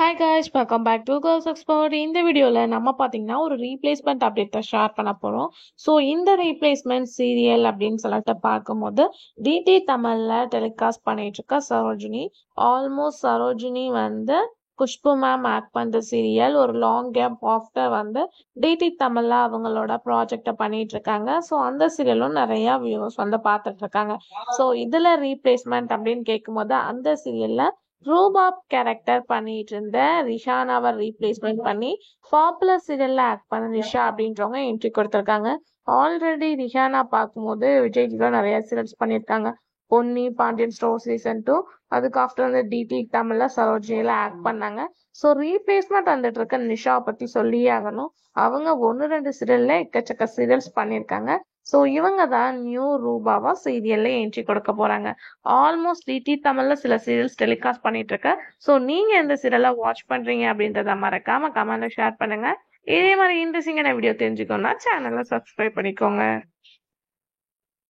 Hi guys, welcome back to girls expert. இந்த வீடியோவில் நம்ம பார்த்தீங்கன்னா ஒரு ரீப்ளேஸ்மெண்ட் அப்டேட் தான் ஷேர் பண்ண போகிறோம். ஸோ இந்த ரீப்ளேஸ்மெண்ட் சீரியல் அப்படின்னு சொல்லிட்டு பார்க்கும்போது டிடி தமிழில் டெலிகாஸ்ட் பண்ணிட்டு இருக்க Sarojini. Almost Sarojini Khushbu ma'am act பண்ணுற சீரியல் ஒரு லாங் கேப் ஆஃப்டர் டிடி தமிழில் அவங்களோட ப்ராஜெக்டை பண்ணிட்டு இருக்காங்க. ஸோ அந்த சீரியலும் நிறையா வியூவர்ஸ் பார்த்துட்டு இருக்காங்க. ஸோ இதில் ரீப்ளேஸ்மெண்ட் அப்படின்னு கேட்கும்போது அந்த சீரியலில் ரூபாப் கேரக்டர் பண்ணிட்டு இருந்த ரிஷானாவை ரீப்ளேஸ்மெண்ட் பண்ணி பாப்புலர் சீரியல்ல ஆக்ட் பண்ண நிஷா அப்படின்றவங்க என்ட்ரி கொடுத்துருக்காங்க. ஆல்ரெடி ரிஷானா பார்க்கும்போது விஜய் டிவில நிறைய சீரியல்ஸ் பண்ணியிருக்காங்க. பொன்னி, பாண்டியன் ஸ்டோர் சீசன் 2, அதுக்கு ஆஃப்டர் டிடி தமிழ்ல சரோஜினியில ஆக்ட் பண்ணாங்க. ஸோ ரீப்ளேஸ்மெண்ட் வந்துட்டு இருக்க நிஷா பத்தி சொல்லியே ஆகணும். அவங்க 1-2 சீரியல்ல எக்கச்சக்க சீரியல்ஸ் பண்ணியிருக்காங்க. ஸோ இவங்க தான் நியூ ரூபாவா சீரியல்ல என்ட்ரி கொடுக்க போறாங்க. ஆல்மோஸ்ட் டிடி தமிழ்ல சில சீரியல்ஸ் டெலிகாஸ்ட் பண்ணிட்டு இருக்க. ஸோ நீங்க எந்த சீரியலை வாட்ச் பண்றீங்க அப்படின்றத மறக்காம கமெண்ட்ல ஷேர் பண்ணுங்க. இதே மாதிரி இன்ட்ரெஸ்டிங்கான வீடியோ தெரிஞ்சுக்கணும்னா சேனலை சப்ஸ்கிரைப் பண்ணிக்கோங்க.